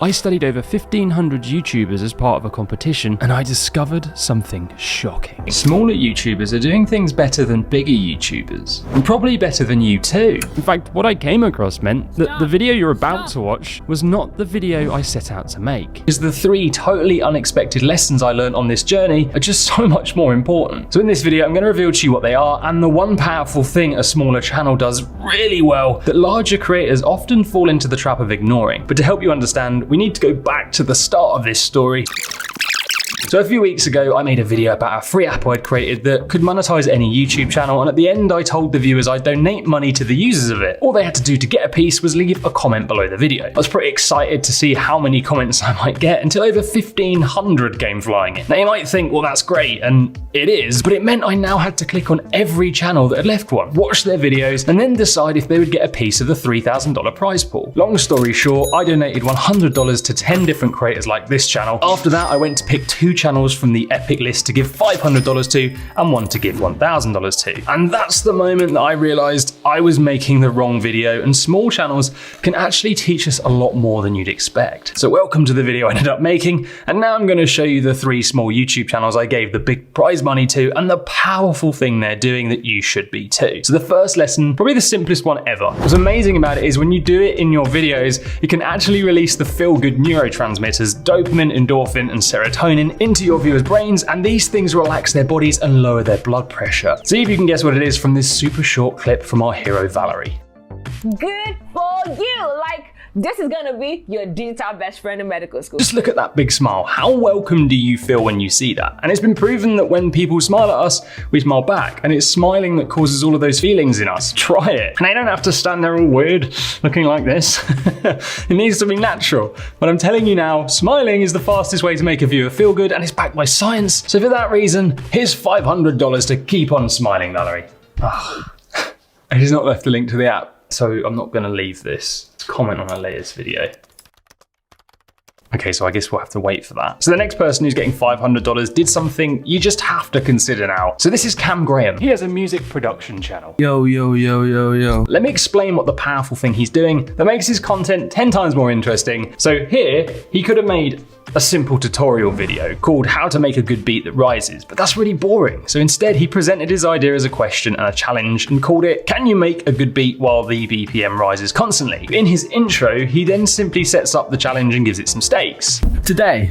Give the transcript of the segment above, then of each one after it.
I studied over 1,500 YouTubers as part of a competition, and I discovered something shocking. Smaller YouTubers are doing things better than bigger YouTubers, and probably better than you too. In fact, what I came across meant that the video you're about to watch was not the video I set out to make. Because the 3 totally unexpected lessons I learned on this journey are just so much more important. So in this video, I'm going to reveal to you what they are, and the one powerful thing a smaller channel does really well that larger creators often fall into the trap of ignoring. But to help you understand, we need to go back to the start of this story. So a few weeks ago, I made a video about a free app I'd created that could monetize any YouTube channel, and at the end I told the viewers I'd donate money to the users of it. All they had to do to get a piece was leave a comment below the video. I was pretty excited to see how many comments I might get until over 1,500 came flying in. Now you might think, well that's great, and it is, but it meant I now had to click on every channel that had left one, watch their videos, and then decide if they would get a piece of the $3,000 prize pool. Long story short, I donated $100 to 10 different creators like this channel. After that, I went to pick 2 channels from the epic list to give $500 to and one to give $1,000 to. And that's the moment that I realized I was making the wrong video, and small channels can actually teach us a lot more than you'd expect. So welcome to the video I ended up making, and now I'm going to show you the 3 small YouTube channels I gave the big prize money to and the powerful thing they're doing that you should be too. So the first lesson, probably the simplest one ever. What's amazing about it is when you do it in your videos, you can actually release the feel-good neurotransmitters, dopamine, endorphin, and serotonin into your viewers' brains, and these things relax their bodies and lower their blood pressure. See if you can guess what it is from this super short clip from our hero Valerie. Good for you. Like, this is gonna be your digital best friend in medical school. Just look at that big smile. How welcome do you feel when you see that? And it's been proven that when people smile at us, we smile back, and it's smiling that causes all of those feelings in us. Try it. And I don't have to stand there all weird, looking like this. It needs to be natural. But I'm telling you now, smiling is the fastest way to make a viewer feel good, and it's backed by science. So for that reason, here's $500 to keep on smiling, Valerie. He's not left a link to the app, so I'm not gonna leave this. Comment on our latest video. Okay, so I guess we'll have to wait for that. So the next person who's getting $500 did something you just have to consider now. So this is Cam Graham. He has a music production channel. Yo. Let me explain what the powerful thing he's doing that makes his content 10 times more interesting. So here, he could have made a simple tutorial video called How to Make a Good Beat That Rises, but that's really boring. So instead, he presented his idea as a question and a challenge and called it, Can you make a good beat while the BPM rises constantly? In his intro, he then simply sets up the challenge and gives it some stakes. Today,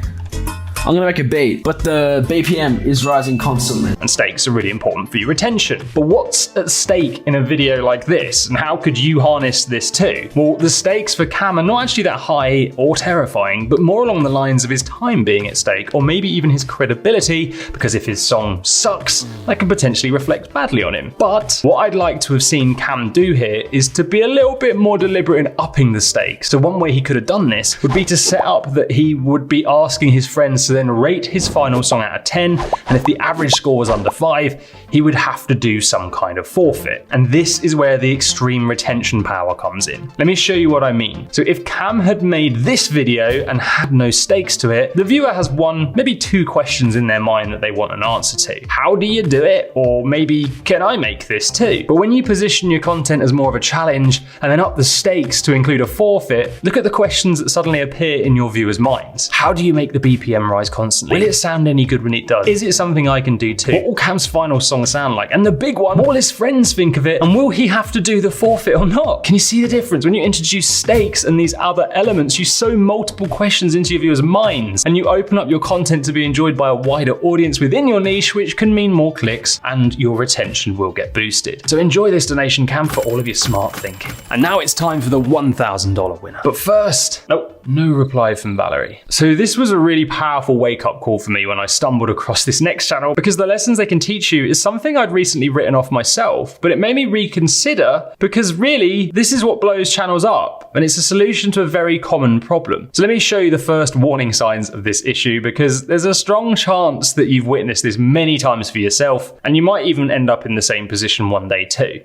I'm gonna make a beat, but the BPM is rising constantly. And stakes are really important for your retention. But what's at stake in a video like this, and how could you harness this too? Well, the stakes for Cam are not actually that high or terrifying, but more along the lines of his time being at stake, or maybe even his credibility, because if his song sucks, that can potentially reflect badly on him. But what I'd like to have seen Cam do here is to be a little bit more deliberate in upping the stakes. So one way he could have done this would be to set up that he would be asking his friends to then rate his final song out of 10, and if the average score was under 5, he would have to do some kind of forfeit. And this is where the extreme retention power comes in. Let me show you what I mean. So if Cam had made this video and had no stakes to it, the viewer has 1, maybe 2 questions in their mind that they want an answer to. How do you do it? Or maybe, can I make this too? But when you position your content as more of a challenge and then up the stakes to include a forfeit, look at the questions that suddenly appear in your viewers' minds. How do you make the BPM rise constantly? Will it sound any good when it does? Is it something I can do too? What will Cam's final song sound like? And the big one, what will his friends think of it? And will he have to do the forfeit or not? Can you see the difference? When you introduce stakes and these other elements, you sow multiple questions into your viewers' minds, and you open up your content to be enjoyed by a wider audience within your niche, which can mean more clicks and your retention will get boosted. So enjoy this donation, Cam, for all of your smart thinking. And now it's time for the $1,000 winner. But first, nope, no reply from Valerie. So this was a really powerful wake-up call for me when I stumbled across this next channel, because the lessons they can teach you is something I'd recently written off myself, but it made me reconsider, because really, this is what blows channels up, and it's a solution to a very common problem. So let me show you the first warning signs of this issue, because there's a strong chance that you've witnessed this many times for yourself, and you might even end up in the same position one day too.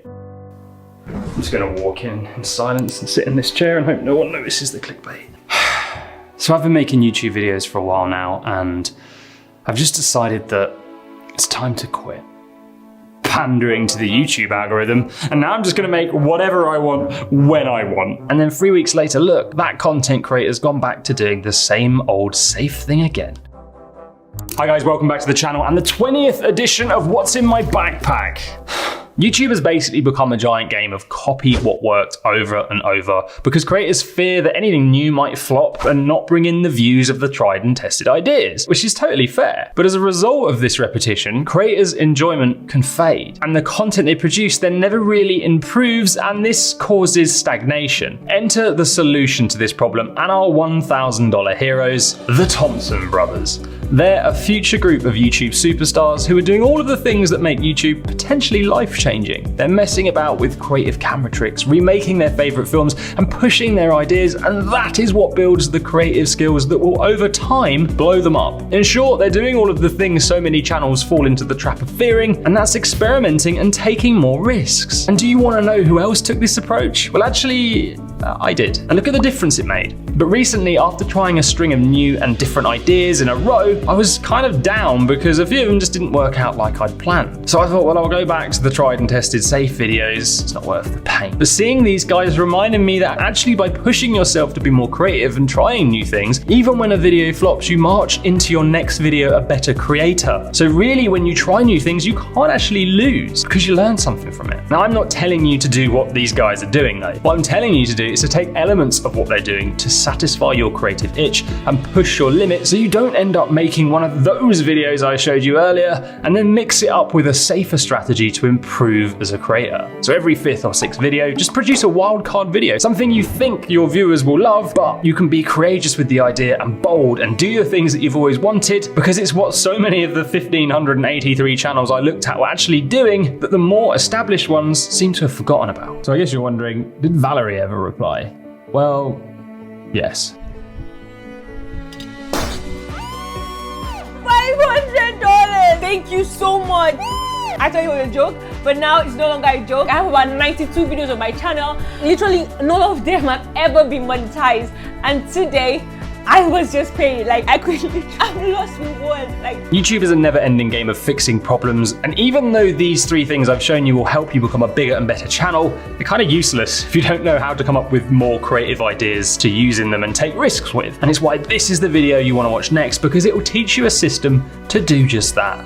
I'm just gonna walk in silence and sit in this chair and hope no one notices the clickbait. So I've been making YouTube videos for a while now, and I've just decided that it's time to quit. pandering to the YouTube algorithm, and now I'm just gonna make whatever I want when I want. And then 3 weeks later, look, that content creator's gone back to doing the same old safe thing again. Hi guys, welcome back to the channel and the 20th edition of What's in My Backpack. YouTube has basically become a giant game of copy what worked over and over because creators fear that anything new might flop and not bring in the views of the tried and tested ideas, which is totally fair. But as a result of this repetition, creators' enjoyment can fade and the content they produce then never really improves, and this causes stagnation. Enter the solution to this problem and our $1,000 heroes, the Thompson Brothers. They're a future group of YouTube superstars who are doing all of the things that make YouTube potentially life-changing. They're messing about with creative camera tricks, remaking their favorite films, and pushing their ideas, and that is what builds the creative skills that will over time blow them up. In short, they're doing all of the things so many channels fall into the trap of fearing, and that's experimenting and taking more risks. And do you want to know who else took this approach? Well, actually, I did. And look at the difference it made. But recently, after trying a string of new and different ideas in a row, I was kind of down because a few of them just didn't work out like I'd planned. So I thought, well, I'll go back to the tried and tested safe videos. It's not worth the pain. But seeing these guys reminded me that actually by pushing yourself to be more creative and trying new things, even when a video flops, you march into your next video a better creator. So really, when you try new things, you can't actually lose because you learn something from it. Now, I'm not telling you to do what these guys are doing though. What I'm telling you to do is to take elements of what they're doing to satisfy your creative itch and push your limit so you don't end up making one of those videos I showed you earlier and then mix it up with a safer strategy to improve as a creator. So every 5th or 6th video, just produce a wildcard video, something you think your viewers will love, but you can be courageous with the idea and bold and do the things that you've always wanted, because it's what so many of the 1,583 channels I looked at were actually doing that the more established ones seem to have forgotten about. So I guess you're wondering, did Valerie ever reply? Well, yes. $500! Thank you so much! I thought it was a joke, but now it's no longer a joke. I have about 92 videos on my channel. Literally, none of them have ever been monetized. And today, I was just paid. Like, I'm lost with words. Like, YouTube is a never-ending game of fixing problems, and even though these 3 things I've shown you will help you become a bigger and better channel, they're kind of useless if you don't know how to come up with more creative ideas to use in them and take risks with. And it's why this is the video you want to watch next, because it will teach you a system to do just that.